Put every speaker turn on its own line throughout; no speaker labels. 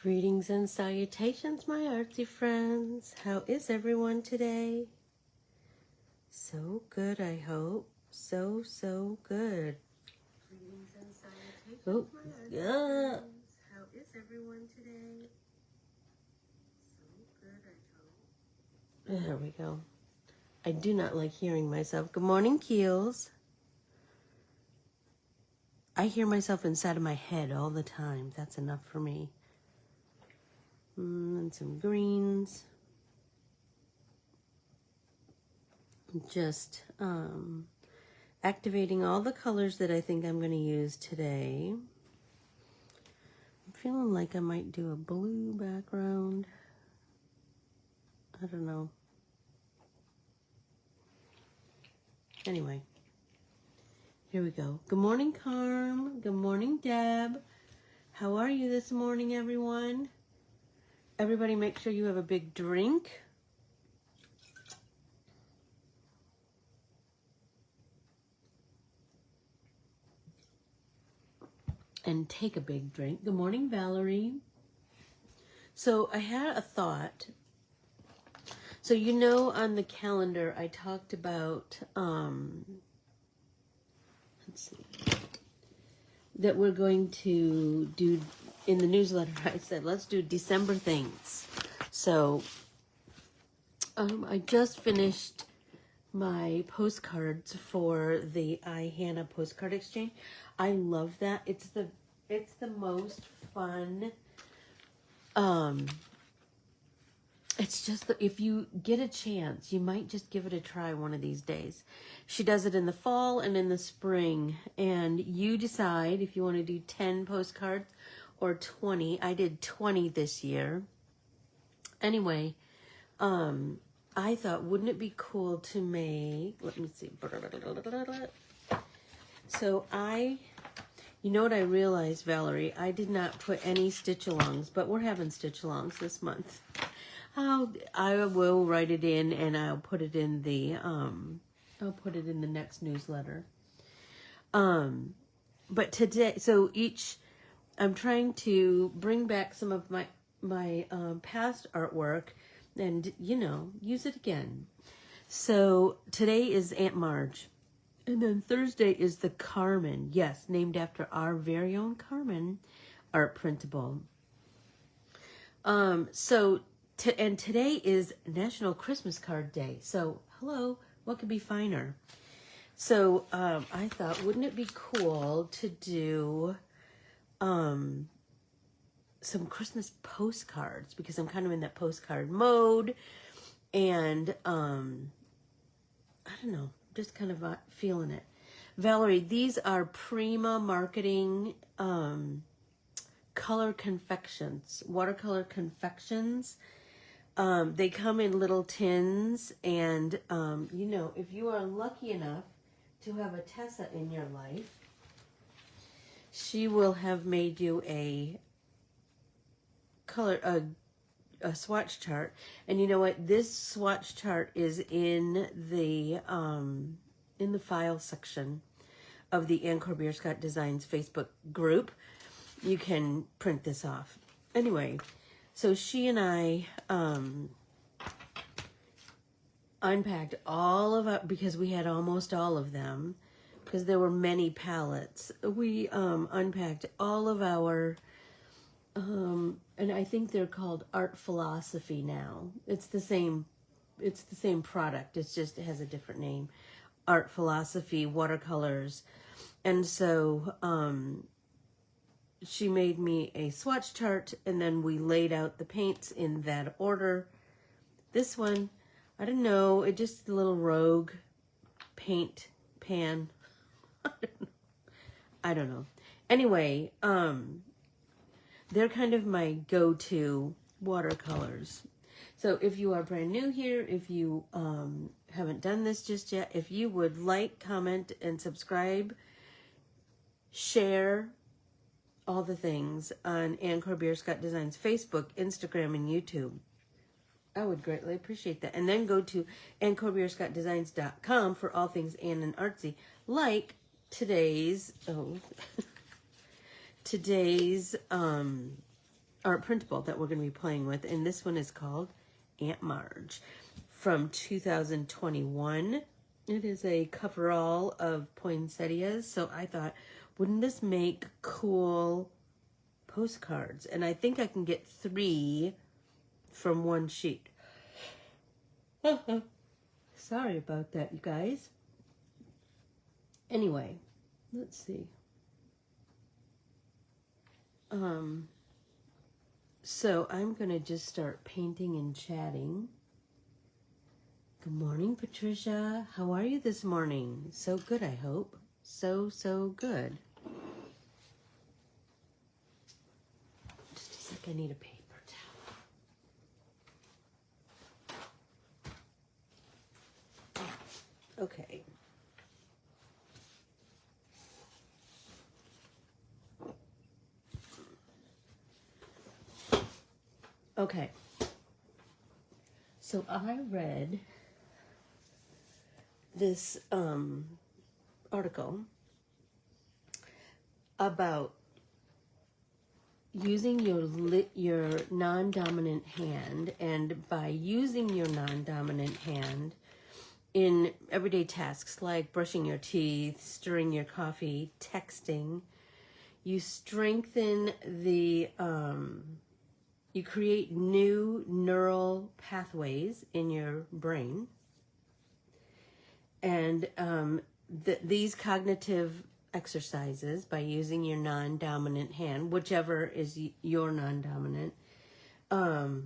Greetings and salutations, my artsy friends. How is everyone today? So good, I hope. So good. Greetings and salutations, my artsy friends. How is everyone today? So good, I hope. There we go. I do not like hearing myself. Good morning, Keels. I hear myself inside of my head all the time. That's enough for me. And some greens. Just activating all the colors that I think I'm going to use today. I'm feeling like I might do a blue background. I don't know. Anyway, here we go. Good morning, Carm. Good morning, Deb. How are you this morning, everyone? Everybody make sure you have a big drink. And take a big drink. Good morning, Valerie. So I had a thought. So you know on the calendar I talked about, let's see, that we're going to do, in the newsletter I said, let's do December things. So I just finished my postcards for the I Hannah postcard exchange. I love that. It's the most fun. It's just that if you get a chance, you might just give it a try one of these days. She does it in the fall and in the spring, and you decide if you want to do 10 postcards or 20. I did 20 this year. Anyway, I thought, wouldn't it be cool to make, let me see. So you know what I realized, Valerie? I did not put any stitch-alongs, but we're having stitch-alongs this month. I will write it in, and I'll put it in the next newsletter. But today, I'm trying to bring back some of my past artwork and, use it again. So today is Aunt Marge. And then Thursday is the Carmen. Yes, named after our very own Carmen art printable. And today is National Christmas Card Day. So, hello, what could be finer? So, I thought, wouldn't it be cool to do some Christmas postcards? Because I'm kind of in that postcard mode. And, I don't know, just kind of feeling it. Valerie, these are Prima Marketing color confections, watercolor confections. They come in little tins, and if you are lucky enough to have a Tessa in your life, she will have made you a swatch chart. And you know what? This swatch chart is in the file section of the Corbiere-Scott Designs Facebook group. You can print this off. Anyway, so she and I unpacked all of our, because we had almost all of them, because there were many palettes. We unpacked all of our, and I think they're called Art Philosophy now. It's the same product. It has a different name. Art Philosophy watercolors. And so she made me a swatch chart, and then we laid out the paints in that order. This one, I don't know, it just a little rogue paint pan. I don't know. Anyway, they're kind of my go-to watercolors. So if you are brand new here, if you haven't done this just yet, if you would like, comment, and subscribe, share all the things on Ann Corbiere-Scott Designs Facebook, Instagram, and YouTube. I would greatly appreciate that. And then go to AnnCorbiereScottDesigns.com for all things Ann and artsy, like today's art printable that we're going to be playing with, and this one is called Aunt Marge from 2021. It is a coverall of poinsettias, so I thought, wouldn't this make cool postcards? And I think I can get 3 from one sheet. Sorry about that, you guys. Anyway, let's see. So I'm going to just start painting and chatting. Good morning, Patricia. How are you this morning? So good, I hope. So good. Just a sec, I need a paper towel. Okay. Okay. So I read this article about using your non-dominant hand, and by using your non-dominant hand in everyday tasks like brushing your teeth, stirring your coffee, texting, you strengthen the you create new neural pathways in your brain. And these cognitive exercises, by using your non-dominant hand, whichever is your non-dominant, also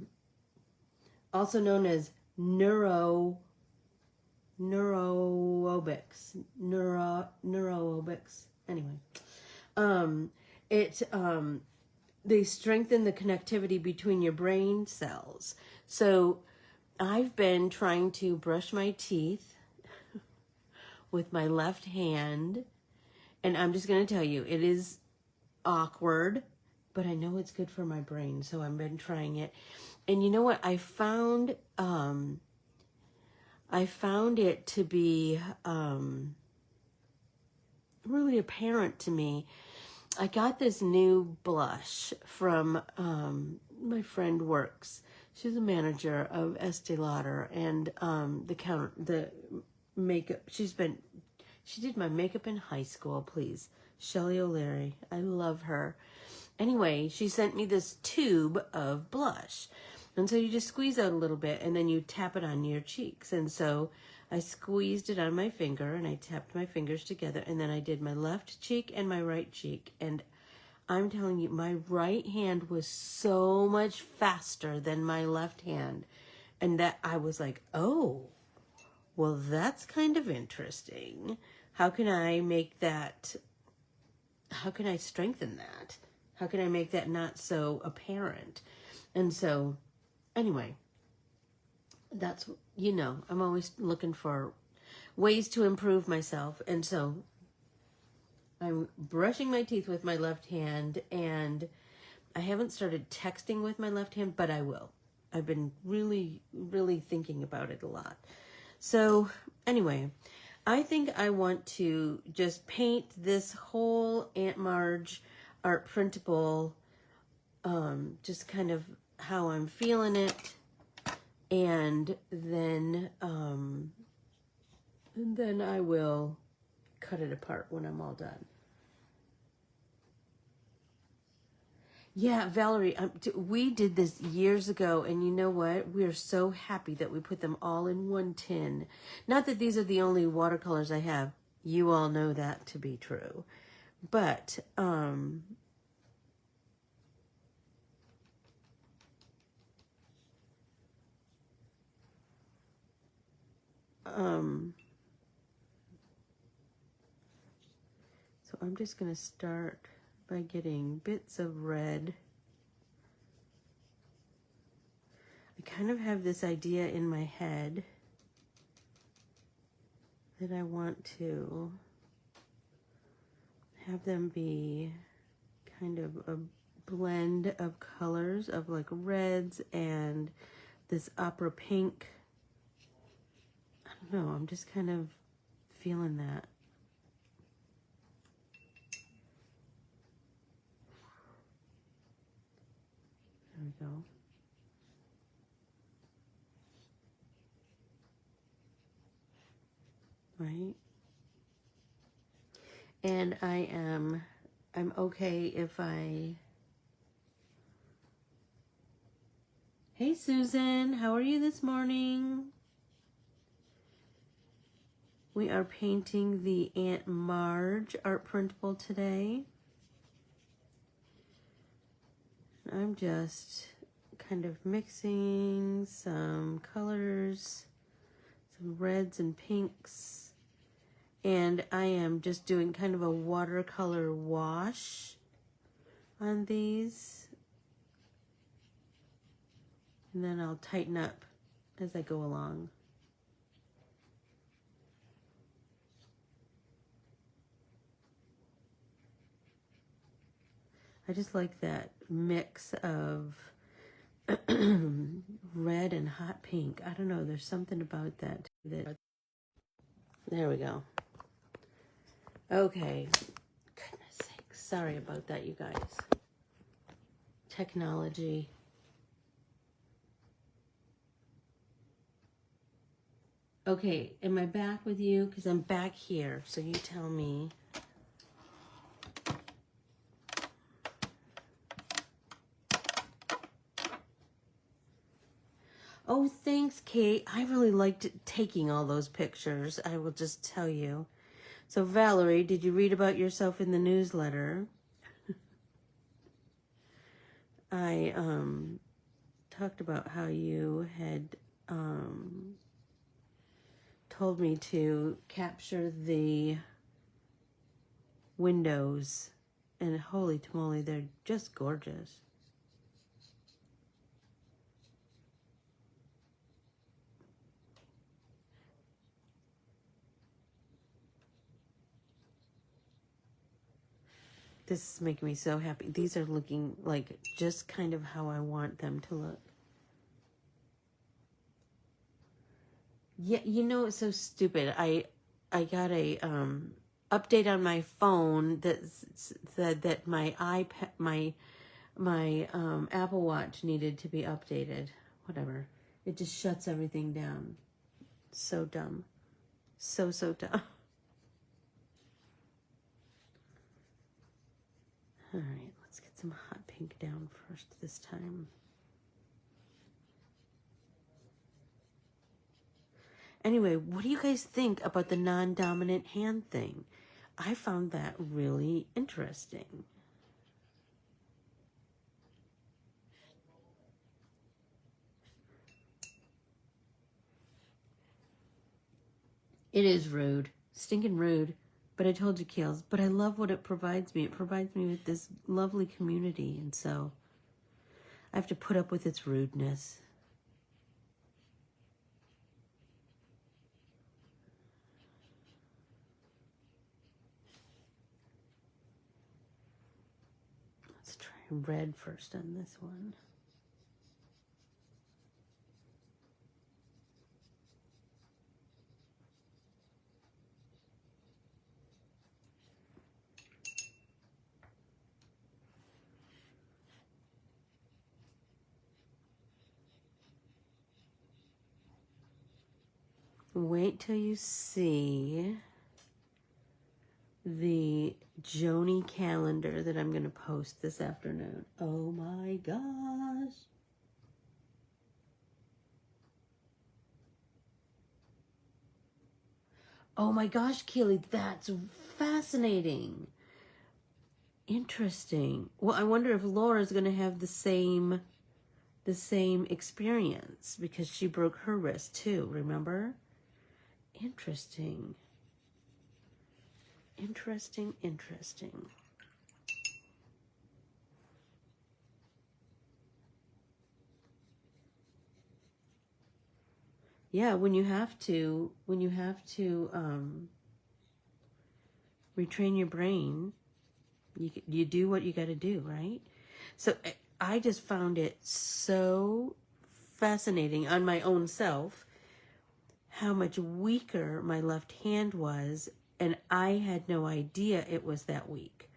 known as neuroaerobics, anyway, they strengthen the connectivity between your brain cells. So I've been trying to brush my teeth with my left hand, and I'm just going to tell you, it is awkward, but I know it's good for my brain, so I've been trying it. And you know what? I found it to be really apparent to me. I got this new blush from my friend Works. She's a manager of Estee Lauder, and the makeup. She did my makeup in high school. Please, Shelley O'Leary. I love her. Anyway, she sent me this tube of blush, and so you just squeeze out a little bit, and then you tap it on your cheeks. And so I squeezed it on my finger, and I tapped my fingers together, and then I did my left cheek and my right cheek. And I'm telling you, my right hand was so much faster than my left hand. And that I was like, oh, well, that's kind of interesting. How can I strengthen that? How can I make that not so apparent? And so, anyway, that's, I'm always looking for ways to improve myself. And so I'm brushing my teeth with my left hand, and I haven't started texting with my left hand, but I will. I've been really, really thinking about it a lot. So anyway, I think I want to just paint this whole Aunt Marge art printable, just kind of how I'm feeling it. And then I will cut it apart when I'm all done. Yeah, Valerie, we did this years ago, and you know what? We are so happy that we put them all in one tin. Not that these are the only watercolors I have. You all know that to be true. But, so I'm just going to start by getting bits of red. I kind of have this idea in my head that I want to have them be kind of a blend of colors of like reds and this opera pink. I don't know, I'm just kind of feeling that. go. Right? And I'm okay if I... Hey, Susan, how are you this morning? We are painting the Aunt Marge art printable today. I'm just kind of mixing some colors, some reds and pinks, and I am just doing kind of a watercolor wash on these, and then I'll tighten up as I go along. I just like that mix of red and hot pink. I don't know, there's something about that. There we go. Okay. Goodness sakes. Sorry about that, you guys. Technology. Okay, am I back with you? Because I'm back here, so you tell me. Oh, thanks, Kate. I really liked taking all those pictures. I will just tell you. So, Valerie, did you read about yourself in the newsletter? I talked about how you had told me to capture the windows, and holy tamale, they're just gorgeous. This is making me so happy. These are looking like just kind of how I want them to look. Yeah, you know, it's so stupid. I got a update on my phone that said that my iPad, my Apple Watch needed to be updated. Whatever. It just shuts everything down. So dumb. So dumb. All right, let's get some hot pink down first this time. Anyway, what do you guys think about the non-dominant hand thing? I found that really interesting. It is rude, stinking rude, but I told you, Keels, but I love what it provides me. It provides me with this lovely community, and so I have to put up with its rudeness. Let's try red first on this one. Wait till you see the Joni calendar that I'm going to post this afternoon. Oh my gosh. Oh my gosh, Keely, that's fascinating. Interesting. Well, I wonder if Laura's going to have the same experience because she broke her wrist too, remember? Interesting. Interesting. Yeah, when you have to retrain your brain, you do what you got to do, right? So I just found it so fascinating on my own self how much weaker my left hand was, and I had no idea it was that weak.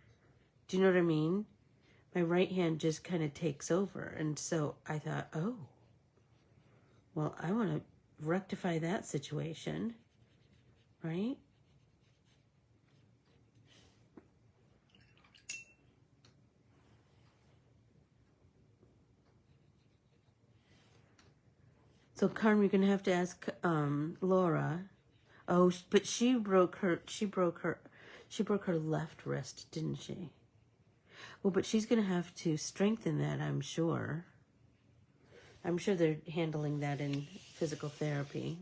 Do you know what I mean? my right hand just kind of takes over. And so I thought, oh, well, I want to rectify that situation, right? So Carmen, you're gonna have to ask Laura. Oh, but she broke her left wrist, didn't she? Well, but she's gonna have to strengthen that, I'm sure. I'm sure they're handling that in physical therapy.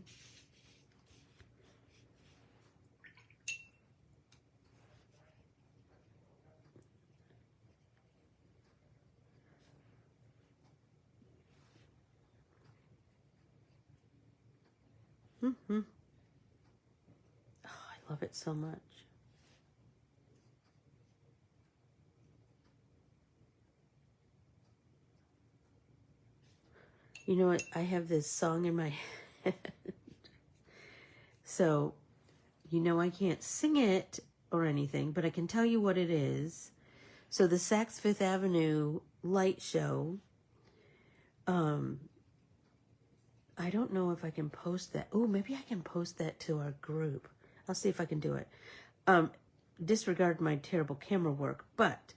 Mm-hmm. Oh, I love it so much. You know what? I have this song in my head. So, you know I can't sing it or anything, but I can tell you what it is. So the Saks Fifth Avenue light show, I don't know if I can post that. Oh, maybe I can post that to our group. I'll see if I can do it. Disregard my terrible camera work, but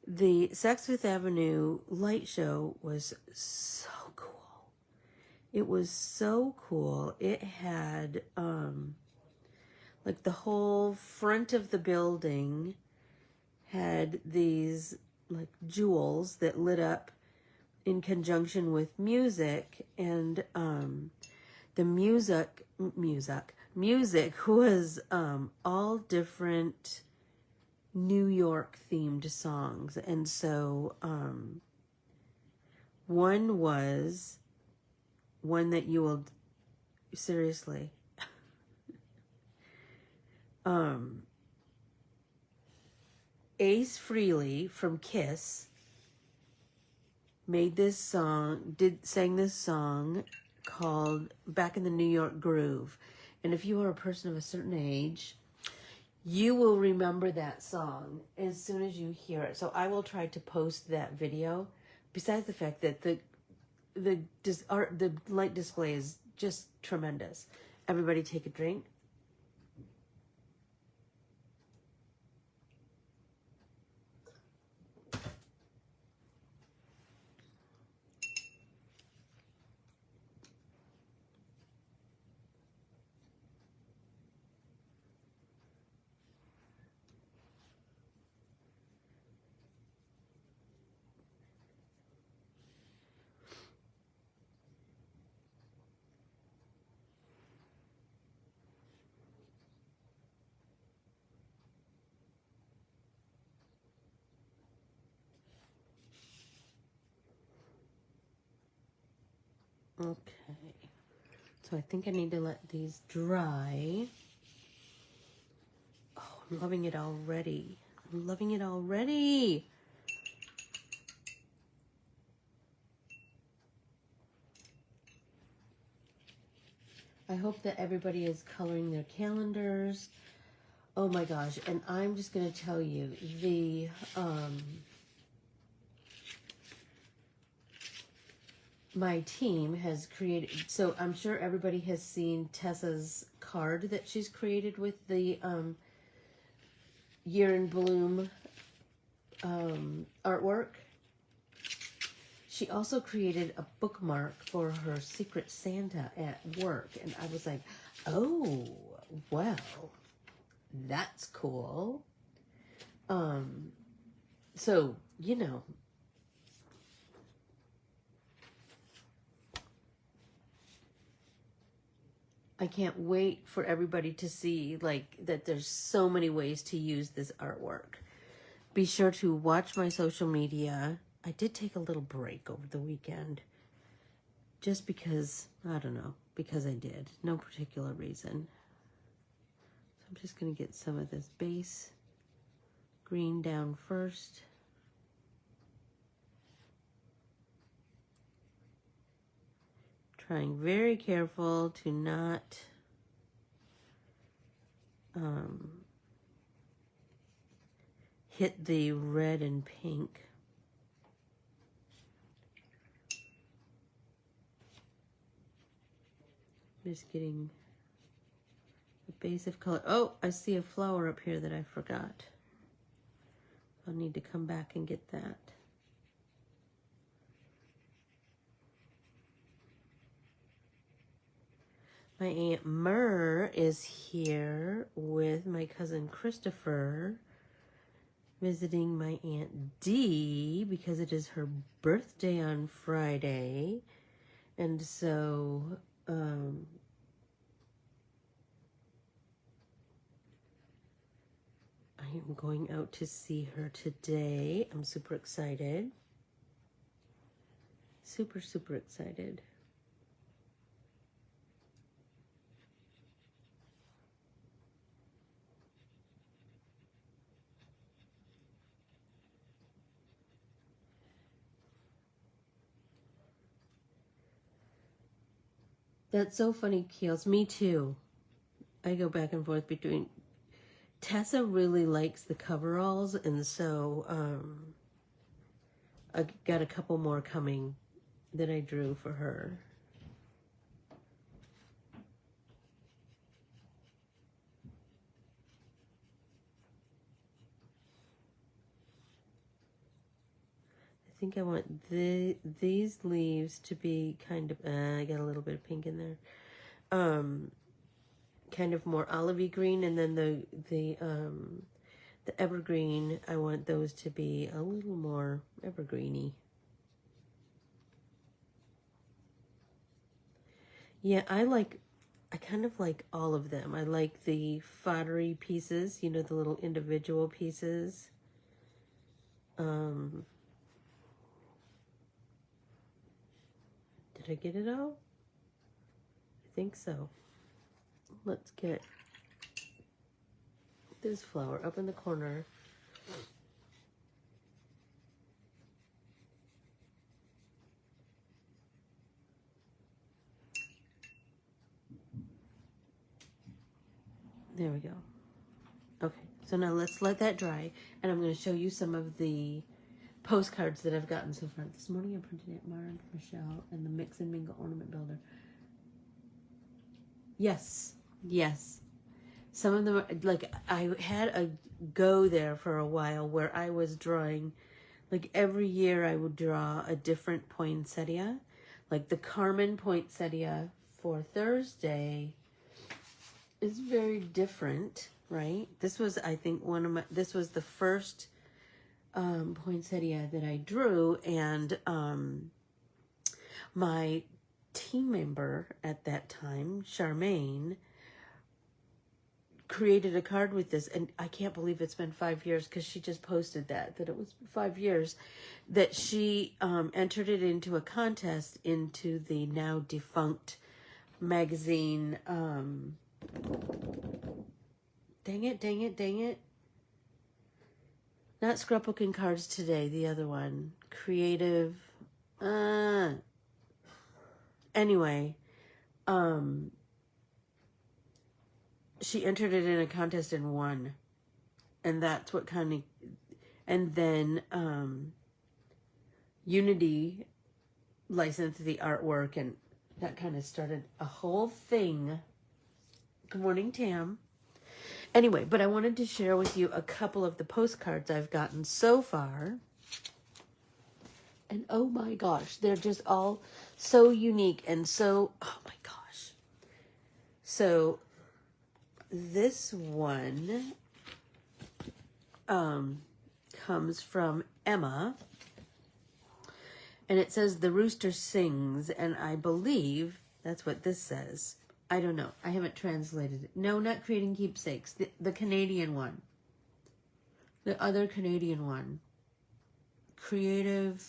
the Saks Fifth Avenue light show was so cool. It was so cool. It had, like the whole front of the building had these like jewels that lit up in conjunction with music, and the music was all different New York themed songs. And so one was one that you will seriously Ace Frehley from Kiss sang this song called Back in the New York Groove. And if you are a person of a certain age, you will remember that song as soon as you hear it. So I will try to post that video. Besides the fact that the light display is just tremendous. Everybody take a drink. Okay, so I think I need to let these dry. Oh, I'm loving it already. I'm loving it already. I hope that everybody is coloring their calendars. Oh my gosh, and I'm just going to tell you, my team has created, so I'm sure everybody has seen Tessa's card that she's created with the Year in Bloom artwork. She also created a bookmark for her Secret Santa at work, and I was like, oh, well, that's cool. So, you know, I can't wait for everybody to see, like, that there's so many ways to use this artwork. Be sure to watch my social media. I did take a little break over the weekend. Just because, I don't know, because I did. No particular reason. So I'm just going to get some of this base green down first. Trying very careful to not hit the red and pink. Just getting a base of color. Oh, I see a flower up here that I forgot. I'll need to come back and get that. My Aunt Myrrh is here with my cousin Christopher, visiting my Aunt Dee because it is her birthday on Friday. And so, I am going out to see her today. I'm super excited. Super, super excited. That's so funny, Keels. Me too. I go back and forth between... Tessa really likes the coveralls, and so I got a couple more coming that I drew for her. I think I want these leaves to be kind of, I got a little bit of pink in there. Kind of more olivey green, and then the evergreen, I want those to be a little more evergreeny. Yeah, I kind of like all of them. I like the foddery pieces, you know, the little individual pieces. Did I get it all? I think so. Let's get this flower up in the corner. There we go. Okay, so now let's let that dry, and I'm going to show you some of the postcards that I've gotten so far. This morning I printed it, Marge, Michelle, and the Mix and Mingle Ornament Builder. Yes, yes. Some of them, like, I had a go there for a while where I was drawing, like, every year I would draw a different poinsettia. Like, the Carmen poinsettia for Thursday is very different, right? This was, I think, this was the first poinsettia that I drew, and my team member at that time, Charmaine, created a card with this, and I can't believe it's been 5 years, because she just posted that it was 5 years that she entered it into a contest into the now defunct magazine. Dang it. Not Scrapbooking Cards Today, the other one. Creative. Anyway, she entered it in a contest and won. And that's what kind of... And then Unity licensed the artwork, and that kind of started a whole thing. Good morning, Tam. Anyway, but I wanted to share with you a couple of the postcards I've gotten so far. And oh my gosh, they're just all so unique and so, oh my gosh. So this one comes from Emma, and it says "The Rooster Sings," and I believe that's what this says. I don't know. I haven't translated it. No, not Creating Keepsakes. The Canadian one. The other Canadian one. Creative.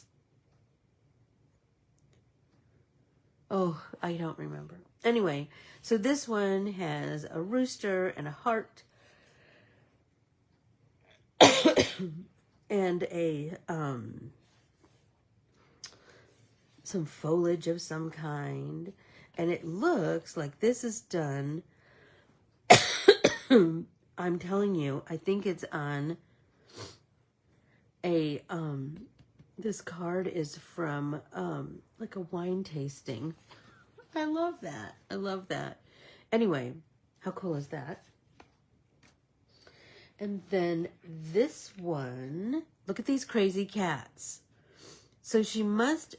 Oh, I don't remember. Anyway, so this one has a rooster and a heart. And a, some foliage of some kind. And it looks like this is done. I'm telling you, I think it's on a, this card is from, like a wine tasting. I love that. I love that. Anyway, how cool is that? And then this one, look at these crazy cats. So she must,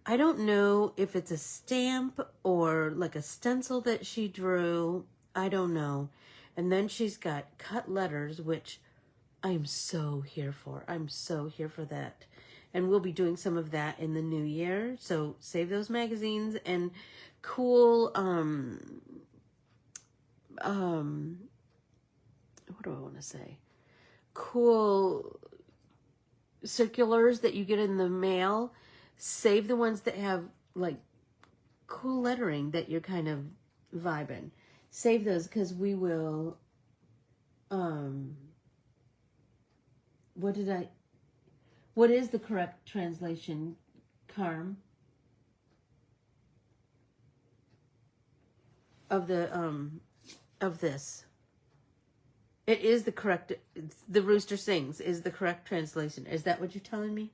I don't know if it's a stamp or like a stencil that she drew. I don't know. And then she's got cut letters, which I'm so here for. I'm so here for that. And we'll be doing some of that in the new year. So save those magazines and cool, what do I want to say? Cool circulars that you get in the mail. Save the ones that have like cool lettering that you're kind of vibing. Save those because we will, what is the correct translation, Carm? Of this. It is the correct, the rooster sings is the correct translation. Is that what you're telling me?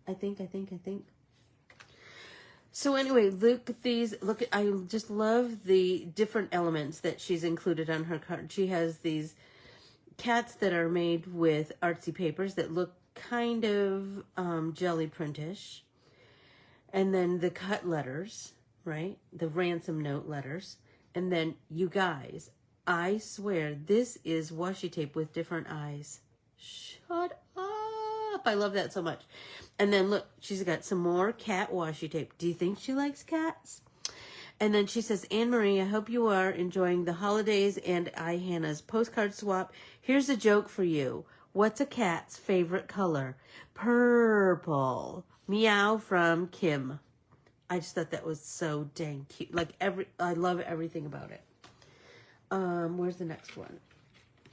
I think. So anyway, look at these. I just love the different elements that she's included on her card. She has these cats that are made with artsy papers that look kind of jelly printish. And then the cut letters, right? The ransom note letters. And then, you guys, I swear this is washi tape with different eyes. Shut up. I love that so much. And then look, she's got some more cat washi tape. Do you think she likes cats? And then she says, Anne Marie, I hope you are enjoying the holidays and Hannah's postcard swap. Here's a joke for you. What's a cat's favorite color? Purple. Meow from Kim. I just thought that was so dang cute. Like I love everything about it. Where's the next one?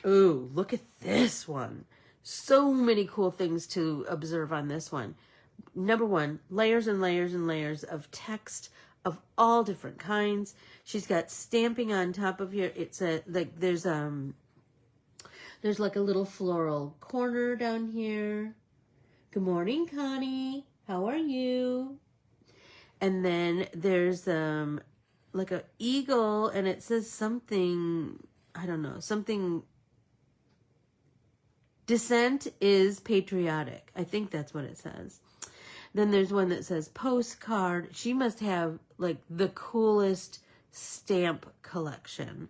Ooh, look at this one. So many cool things to observe on this one. Number one, layers and layers and layers of text of all different kinds. She's got stamping on top of here. It's there's like a little floral corner down here. Good morning, Connie. How are you? And then there's like an eagle, and it says something, I don't know, something. Dissent is patriotic. I think that's what it says. Then there's one that says postcard. She must have like the coolest stamp collection.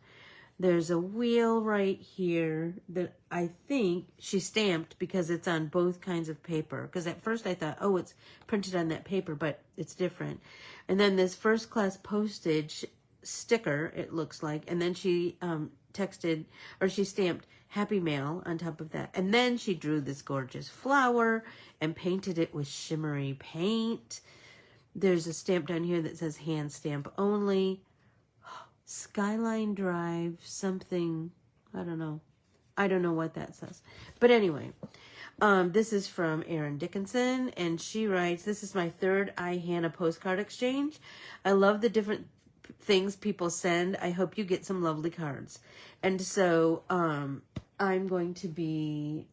There's a wheel right here that I think she stamped because it's on both kinds of paper. Because at first I thought, oh, it's printed on that paper, but it's different. And then this first class postage sticker, it looks like. And then she she stamped Happy Mail on top of that. And then she drew this gorgeous flower and painted it with shimmery paint. There's a stamp down here that says hand stamp only. Skyline Drive, something, I don't know. I don't know what that says. But anyway, this is from Erin Dickinson, and she writes, this is my third Hannah postcard exchange. I love the different things people send. I hope you get some lovely cards. And so I'm going to be,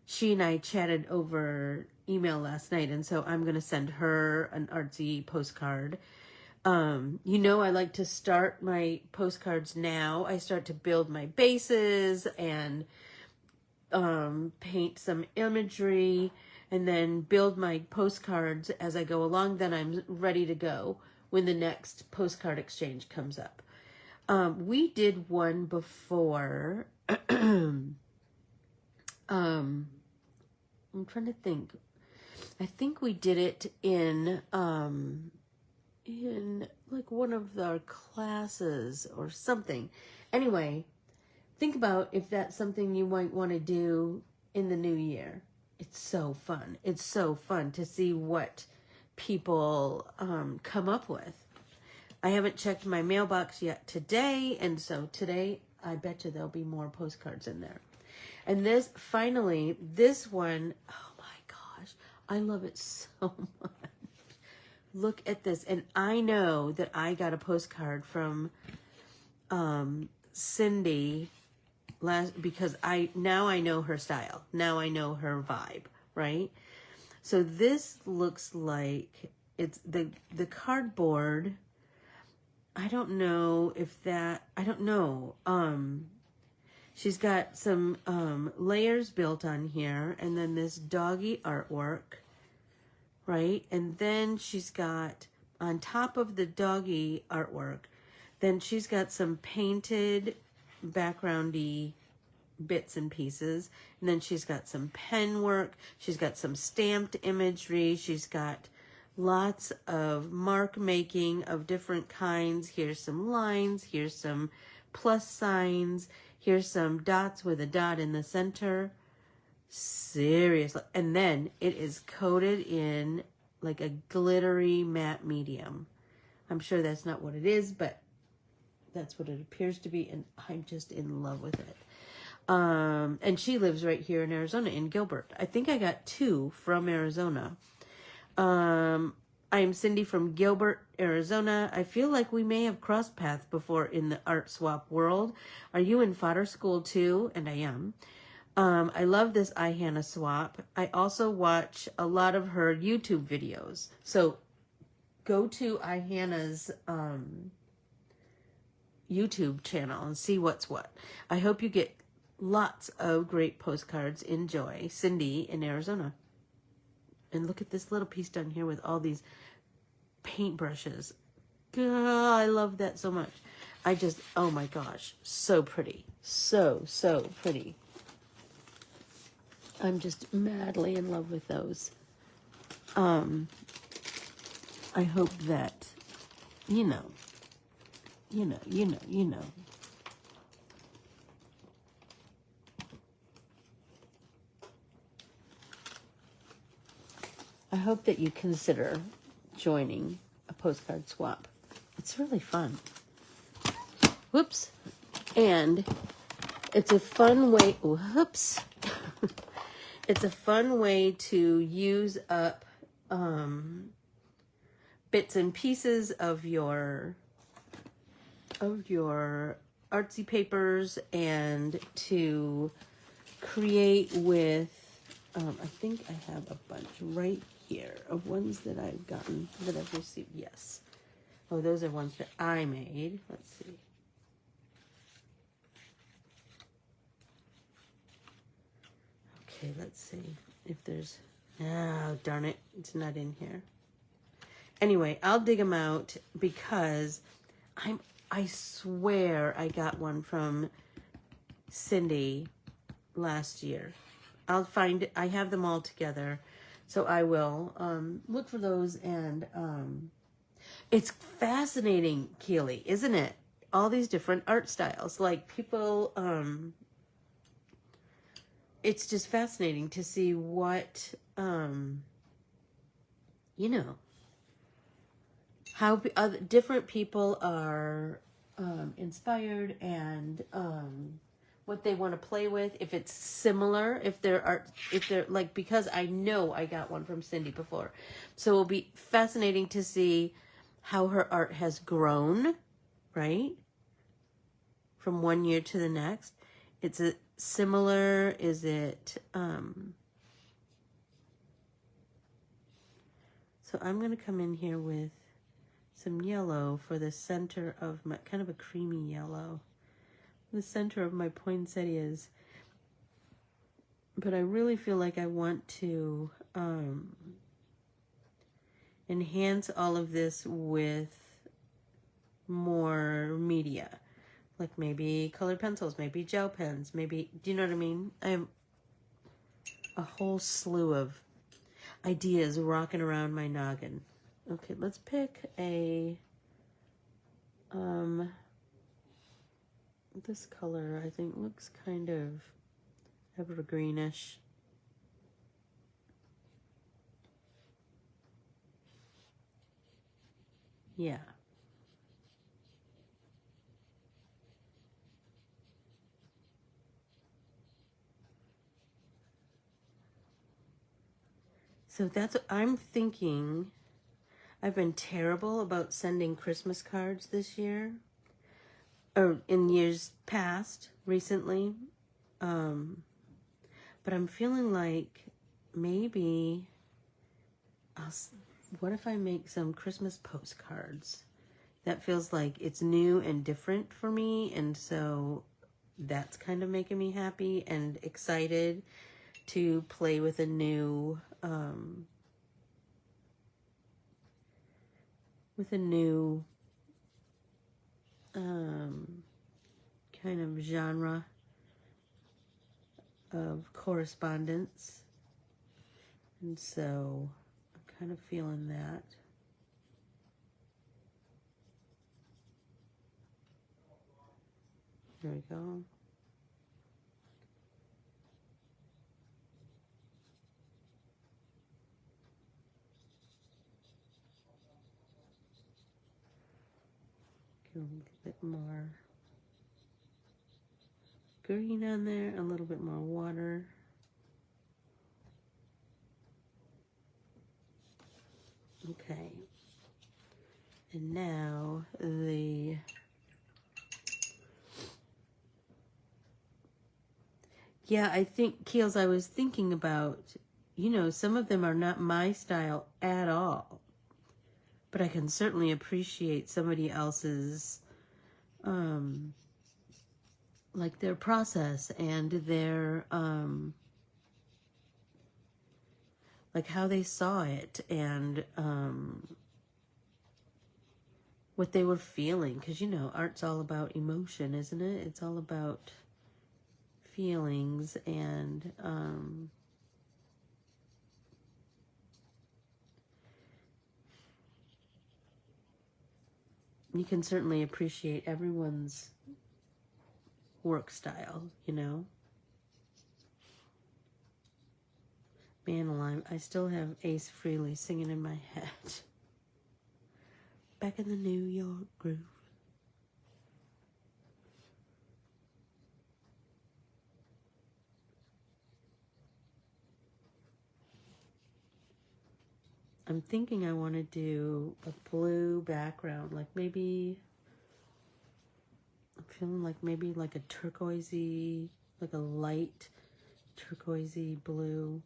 she and I chatted over email last night, and so I'm going to send her an artsy postcard. You know, I like to start my postcards now. I start to build my bases and paint some imagery and then build my postcards as I go along. Then I'm ready to go when the next postcard exchange comes up. We did one before. I'm trying to think. I think we did it in like one of our classes or something. Anyway, think about if that's something you might want to do in the new year. It's so fun. It's so fun to see what people come up with. I haven't checked my mailbox yet today, and so today I bet you there'll be more postcards in there. And this, finally, this one, oh my gosh, I love it so much. Look at this. And I know that I got a postcard from Cindy because now I know her style. Now I know her vibe, right? So this looks like it's the cardboard. I don't know if that, I don't know. She's got some layers built on here, and then this doggy artwork, right? And then she's got, on top of the doggy artwork, then she's got some painted backgroundy bits and pieces. And then she's got some pen work. She's got some stamped imagery. She's got lots of mark making of different kinds. Here's some lines. Here's some plus signs. Here's some dots with a dot in the center. Seriously. And then it is coated in like a glittery matte medium. I'm sure that's not what it is, but that's what it appears to be. And I'm just in love with it. And she lives right here in Arizona, in Gilbert. I think I got 2 from Arizona. I'm Cindy from Gilbert, Arizona. I feel like we may have crossed paths before in the art swap world. Are you in fodder school too? And I am. I love this iHanna swap. I also watch a lot of her YouTube videos. So go to iHanna's YouTube channel and see what's what. I hope you get lots of great postcards. Enjoy. Cindy in Arizona. And look at this little piece down here with all these paintbrushes. God, I love that so much. I just, oh my gosh, so pretty. So, so pretty. I'm just madly in love with those. I hope that, you know. I hope that you consider joining a postcard swap. It's really fun. Whoops. And it's a fun way, whoops. It's a fun way to use up bits and pieces of your artsy papers, and to create with, I think I have a bunch right here of ones that I've gotten, that I've received. Yes. Oh, those are ones that I made. Let's see. Okay, let's see if there's, oh, darn it. It's not in here. Anyway, I'll dig them out because I swear I got one from Cindy last year. I'll find it. I have them all together. So I will look for those. And it's fascinating, Keely, isn't it? All these different art styles. Like people, it's just fascinating to see what, you know, how other, different people are inspired, and what they want to play with, if it's similar, if they're like, because I know I got one from Cindy before. So it'll be fascinating to see how her art has grown, right? From one year to the next. It's a similar, is it, so I'm going to come in here with some yellow for the center of my, kind of a creamy yellow. The center of my poinsettias. But I really feel like I want to enhance all of this with more media. Like maybe colored pencils, maybe gel pens, maybe, do you know what I mean? I have a whole slew of ideas rocking around my noggin. Okay, let's pick a, this color I think looks kind of evergreenish. Yeah. So that's what I'm thinking. I've been terrible about sending Christmas cards this year, or in years past, recently. But I'm feeling like maybe what if I make some Christmas postcards? That feels like it's new and different for me, and so that's kind of making me happy and excited to play with a new kind of genre of correspondence. And so I'm kind of feeling that. There we go. Get a little bit more green on there, a little bit more water. Okay. And now yeah, I think, Keels, I was thinking about, some of them are not my style at all, but I can certainly appreciate somebody else's, like their process and their, like how they saw it and, what they were feeling. 'Cause art's all about emotion, isn't it? It's all about feelings and, you can certainly appreciate everyone's work style, Man alive, I still have Ace Frehley singing in my head. Back in the New York groove. I'm thinking I want to do a blue background, like maybe, I'm feeling like maybe like a turquoisey, like a light turquoisey blue.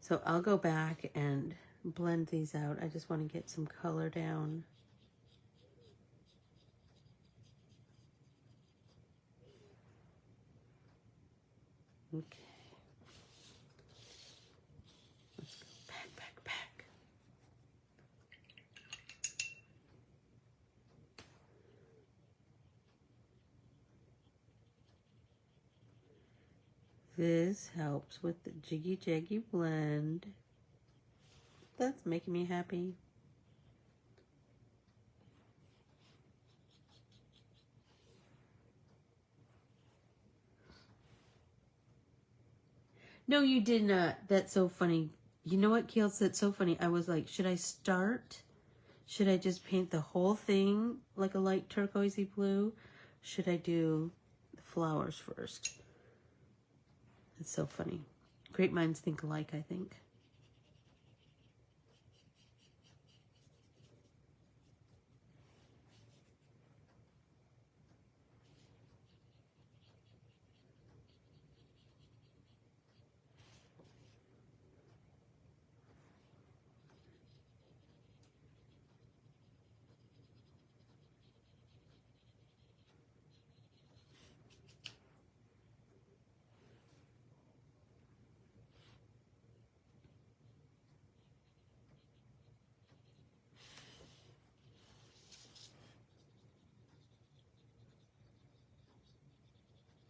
So I'll go back and blend these out. I just want to get some color down. Okay. Let's go back. This helps with the jiggy jaggy blend. That's making me happy. No, you did not. That's so funny. You know what, Kales? That's so funny. I was like, should I start? Should I just paint the whole thing like a light turquoisey blue? Should I do the flowers first? It's so funny. Great minds think alike, I think.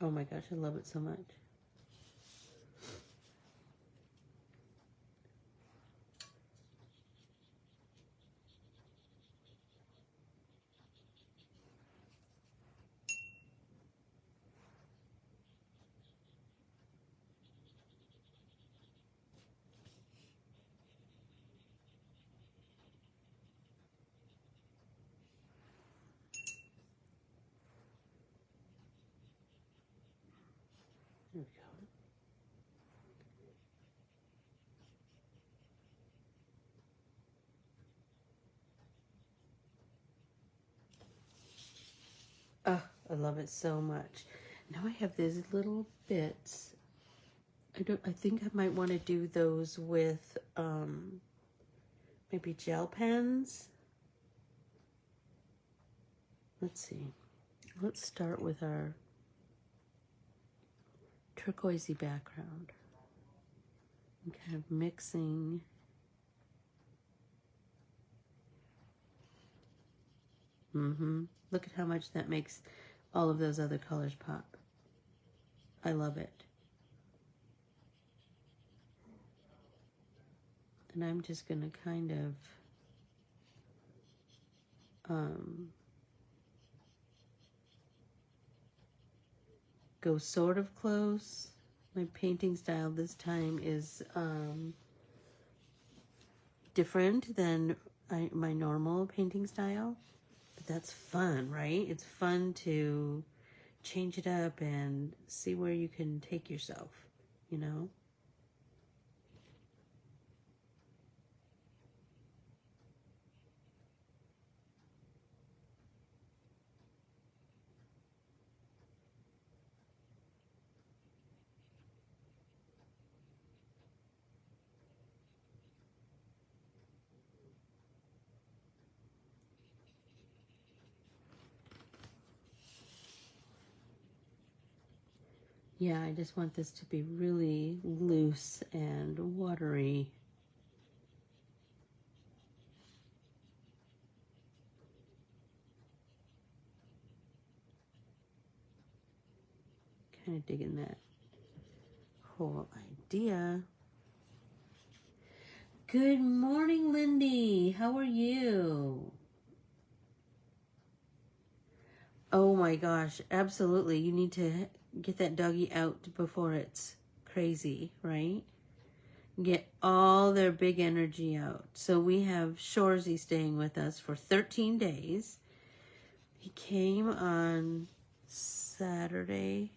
Oh my gosh, I love it so much. There we go. I love it so much. Now I have these little bits. I think I might want to do those with maybe gel pens. Let's see. Let's start with our turquoisey background. I'm kind of mixing. Look at how much that makes all of those other colors pop. I love it. And I'm just going to kind of go sort of close. My painting style this time is different than my normal painting style. But that's fun, right? It's fun to change it up and see where you can take yourself, you know? Yeah, I just want this to be really loose and watery. Kind of digging that whole idea. Good morning, Lindy. How are you? Oh my gosh, absolutely. You need to get that doggy out before it's crazy, right? Get all their big energy out. So we have Shorzy staying with us for 13 days. He came on Saturday,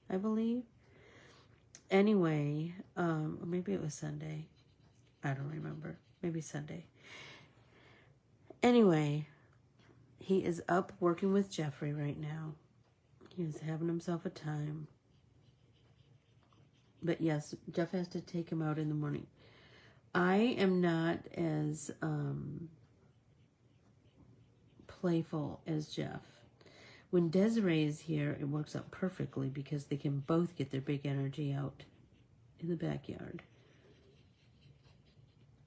I believe. Anyway, or maybe it was Sunday. I don't remember. Maybe Sunday. Anyway, he is up working with Jeffrey right now. He is having himself a time. But yes, Jeff has to take him out in the morning. I am not as playful as Jeff. When Desiree is here, it works out perfectly because they can both get their big energy out in the backyard.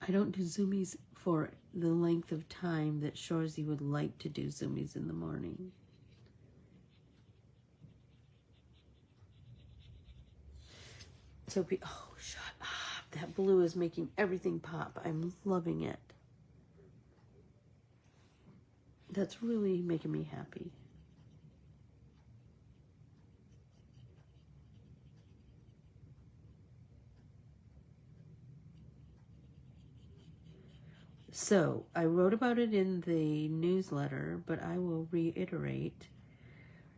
I don't do zoomies for the length of time that Shorzy would like to do zoomies in the morning. So, oh, shut up. That blue is making everything pop. I'm loving it. That's really making me happy. So, I wrote about it in the newsletter, but I will reiterate.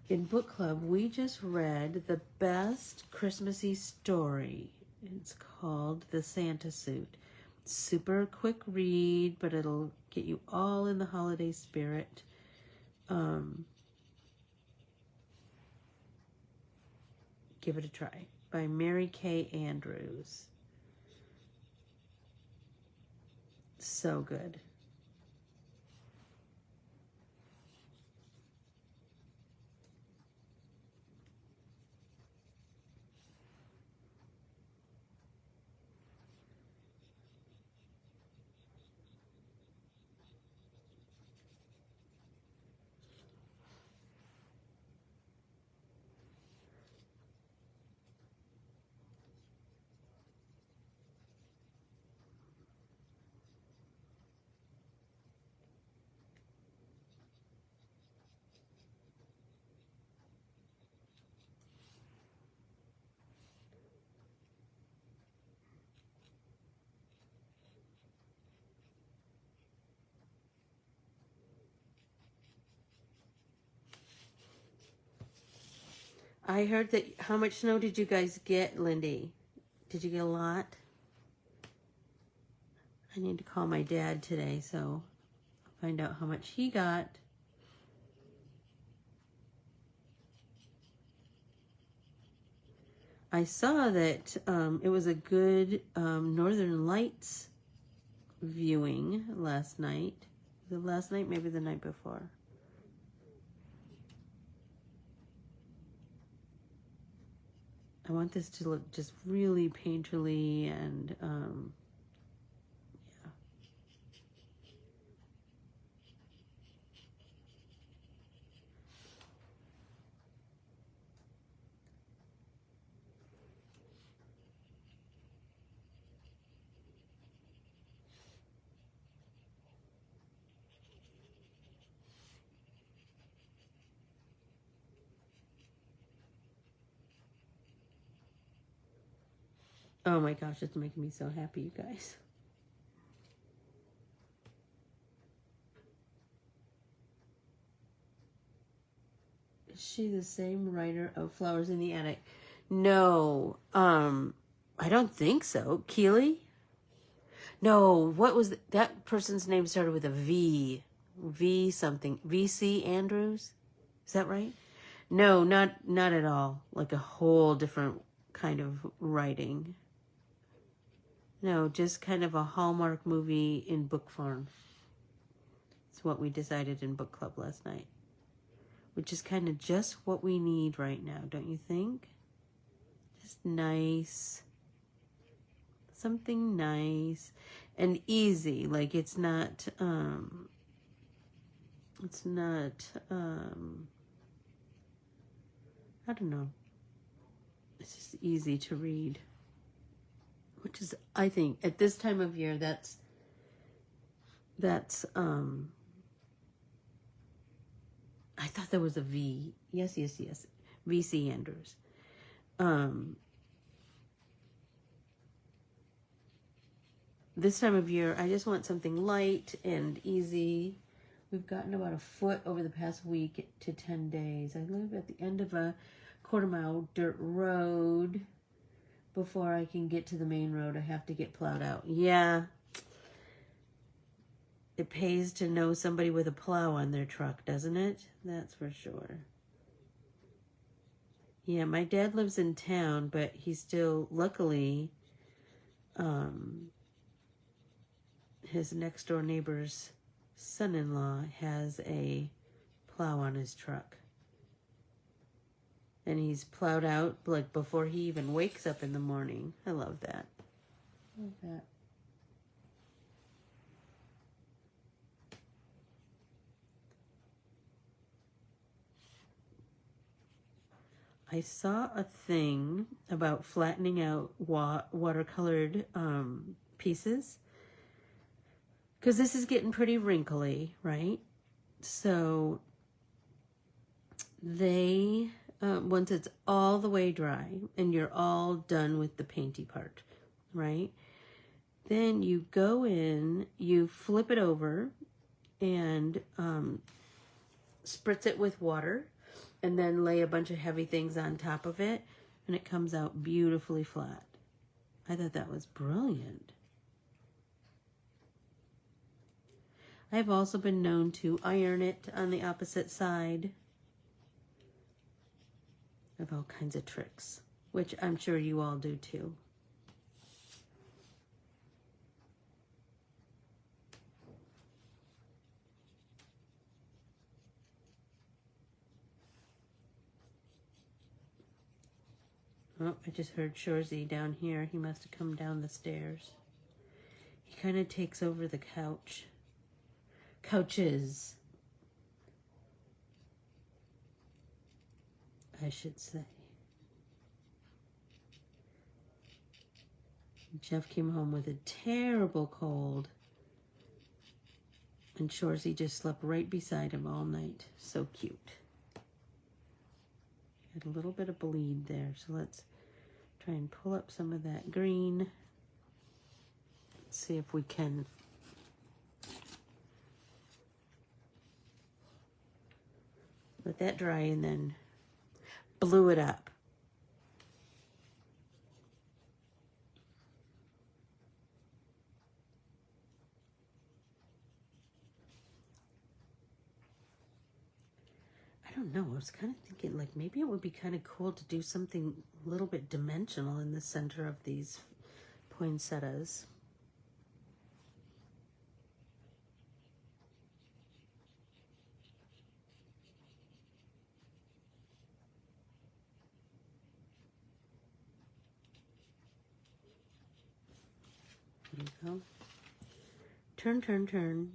In book club, we just read the best Christmassy story. It's called The Santa Suit. Super quick read, but it'll get you all in the holiday spirit. Give it a try. By Mary Kay Andrews. So good. I heard that, how much snow did you guys get, Lindy? Did you get a lot? I need to call my dad today, so I'll find out how much he got. I saw that it was a good Northern Lights viewing last night. Was it last night? Maybe the night before. I want this to look just really painterly and yeah. Oh my gosh, it's making me so happy, you guys. Is she the same writer of Flowers in the Attic? No, I don't think so. Keeley? No, what was that person's name started with a V. V something. VC Andrews? Is that right? No, not at all. Like a whole different kind of writing. No, just kind of a Hallmark movie in book form. It's what we decided in book club last night. Which is kind of just what we need right now, don't you think? Just nice. Something nice and easy. Like it's not I don't know. It's just easy to read. Which is, I think, at this time of year, that's I thought there was a V. Yes. VC Andrews. This time of year, I just want something light and easy. We've gotten about a foot over the past week to 10 days. I live at the end of a quarter-mile dirt road. Before I can get to the main road, I have to get plowed out. Yeah. It pays to know somebody with a plow on their truck, doesn't it? That's for sure. Yeah, my dad lives in town, but he's still, luckily, his next door neighbor's son-in-law has a plow on his truck. And he's plowed out like before he even wakes up in the morning. I love that. Love that. I saw a thing about flattening out watercolored pieces. Because this is getting pretty wrinkly, right? So they... once it's all the way dry and you're all done with the painty part, right? Then you go in, you flip it over and spritz it with water and then lay a bunch of heavy things on top of it and it comes out beautifully flat. I thought that was brilliant. I've also been known to iron it on the opposite side. Of all kinds of tricks, which I'm sure you all do too. Oh, I just heard Shorzy down here. He must have come down the stairs. He kind of takes over the couch. Couches, I should say. Jeff came home with a terrible cold. And Shorzy just slept right beside him all night. So cute. Had a little bit of bleed there. So let's try and pull up some of that green. Let's see if we can. Let that dry and then blue it up. I don't know. I was kind of thinking like maybe it would be kind of cool to do something a little bit dimensional in the center of these poinsettias. There you go. Turn, turn, turn.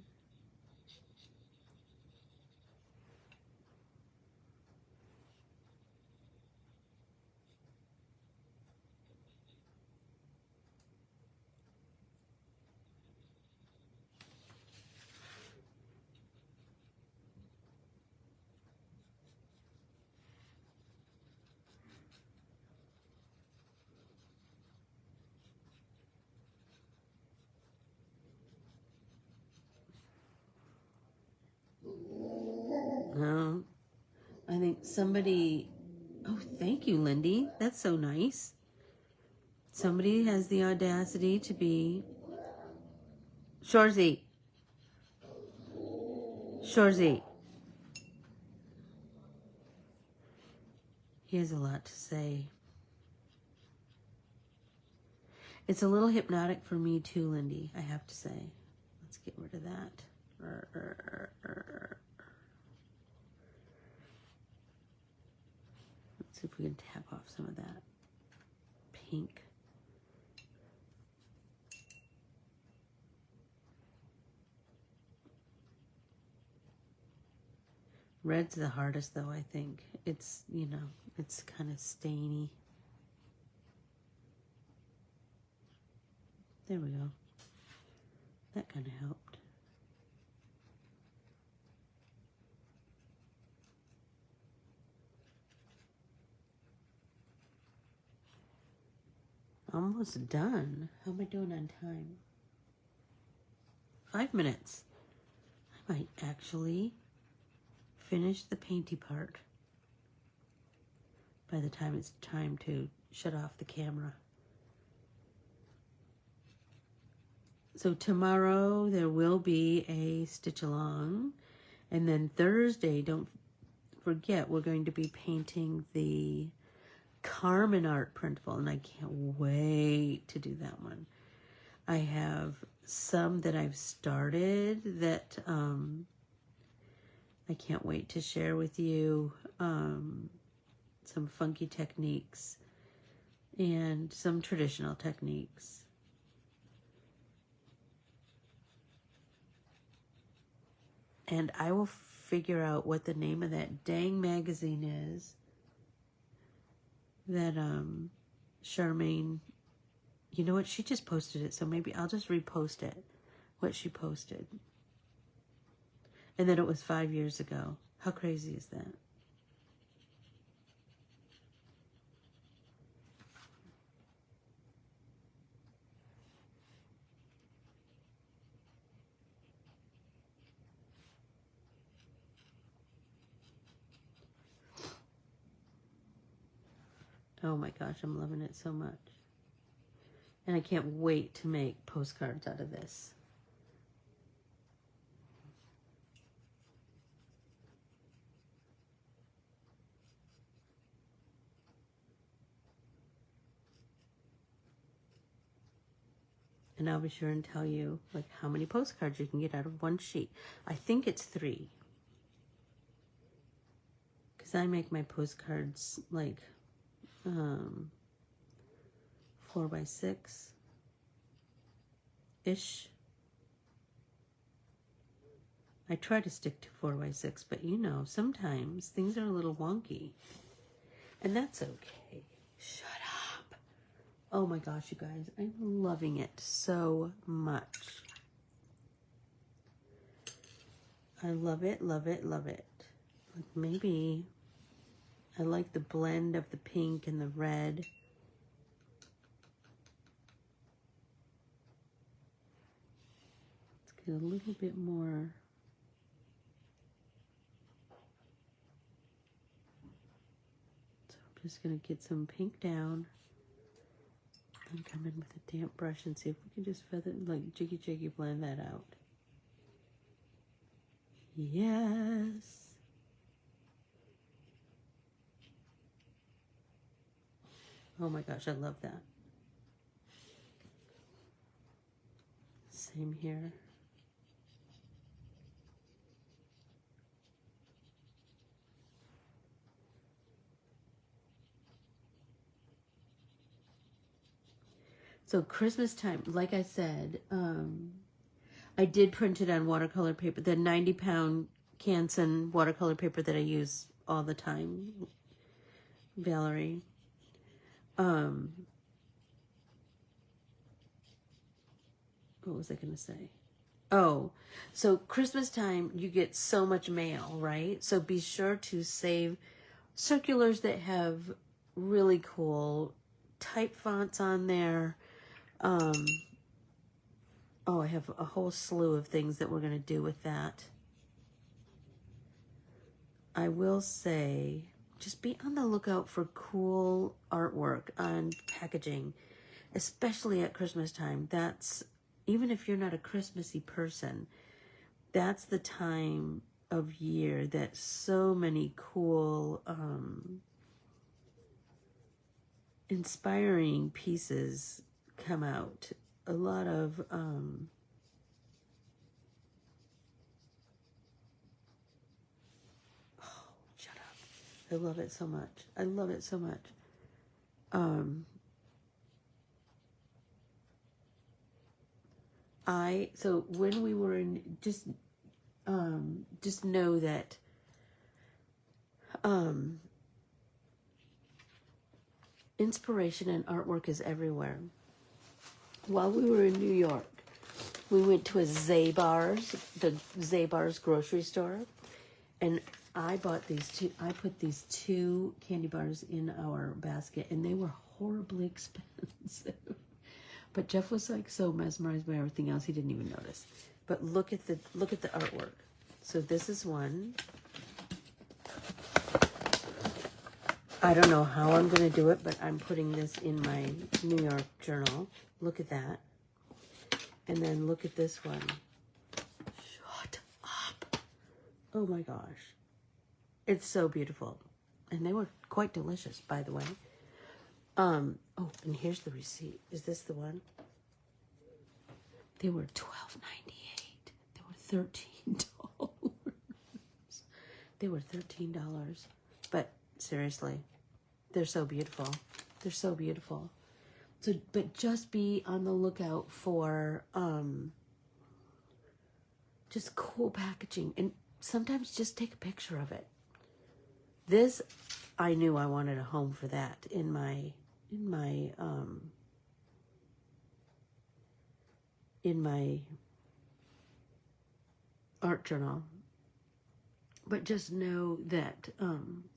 Oh, I think somebody, oh, thank you, Lindy. That's so nice. Somebody has the audacity to be, Shorzy. Shorzy. He has a lot to say. It's a little hypnotic for me too, Lindy, I have to say. Let's get rid of that. Let's see if we can tap off some of that pink. Red's the hardest though, I think. It's, you know, it's kind of stainy. There we go. That kind of helped. Almost done. How am I doing on time? 5 minutes. I might actually finish the painty part by the time it's time to shut off the camera. So tomorrow there will be a stitch along, and then Thursday, don't forget, we're going to be painting the Carmen art printable, and I can't wait to do that one. I have some that I've started that I can't wait to share with you. Some funky techniques and some traditional techniques. And I will figure out what the name of that dang magazine is that Charmaine, you know what, she just posted it, so maybe I'll just repost it, what she posted. And then it was 5 years ago. How crazy is that? Oh my gosh, I'm loving it so much. And I can't wait to make postcards out of this. And I'll be sure and tell you like how many postcards you can get out of one sheet. I think it's 3. Because I make my postcards like 4x6-ish. I try to stick to 4x6, but you know, sometimes things are a little wonky. And that's okay. Shut up. Oh my gosh, you guys, I'm loving it so much. I love it, love it, love it. Like maybe I like the blend of the pink and the red. Let's get a little bit more. So I'm just going to get some pink down and come in with a damp brush and see if we can just feather, like jiggy blend that out. Yes. Oh my gosh, I love that. Same here. So Christmas time, like I said, I did print it on watercolor paper, the 90-pound Canson watercolor paper that I use all the time, Valerie. What was I going to say? Oh, so Christmas time, you get so much mail, right? So be sure to save circulars that have really cool type fonts on there. Oh, I have a whole slew of things that we're going to do with that. I will say, just be on the lookout for cool artwork on packaging, especially at Christmas time. That's, even if you're not a Christmassy person, that's the time of year that so many cool, inspiring pieces come out. A lot of, oh, shut up. I love it so much. I love it so much. So when we were in, just know that, inspiration and artwork is everywhere. While we were in New York, we went to a Zabar's, the Zabar's grocery store, and I bought these two. I put these 2 candy bars in our basket, and they were horribly expensive. But Jeff was like so mesmerized by everything else, he didn't even notice. But look at the artwork. So this is one. I don't know how I'm going to do it, but I'm putting this in my New York journal. Look at that. And then look at this one. Shut up. Oh my gosh. It's so beautiful. And they were quite delicious, by the way. Oh, and here's the receipt. Is this the one? They were $12.98. They were $13. They were $13. But seriously, they're so beautiful. They're so beautiful. So, but just be on the lookout for just cool packaging, and sometimes just take a picture of it. This, I knew I wanted a home for that in my art journal. But just know that,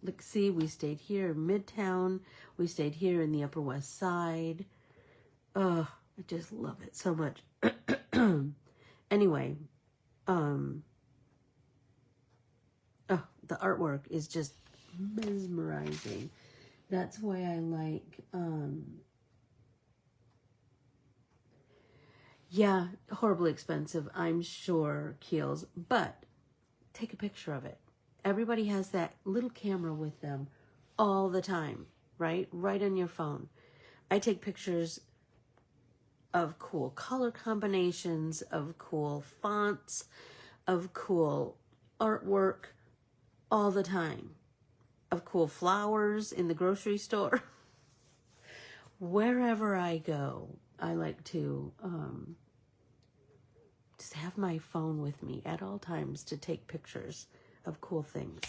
like, see, we stayed here in Midtown. We stayed here in the Upper West Side. I just love it so much. Anyway, the artwork is just mesmerizing. That's why I like, yeah, horribly expensive, I'm sure, Kiehl's, but take a picture of it. Everybody has that little camera with them all the time, right? Right on your phone. I take pictures of cool color combinations, of cool fonts, of cool artwork all the time, of cool flowers in the grocery store. Wherever I go, I like to just have my phone with me at all times to take pictures of cool things.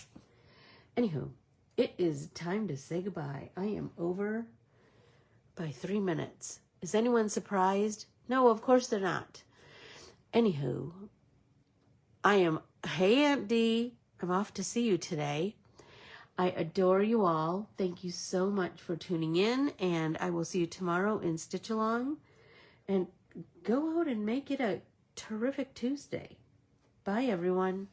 Anywho, it is time to say goodbye. I am over by 3 minutes. Is anyone surprised? No, of course they're not. Anywho, hey Aunt D, I'm off to see you today. I adore you all. Thank you so much for tuning in, and I will see you tomorrow in Stitch Along. And go out and make it a terrific Tuesday. Bye, everyone.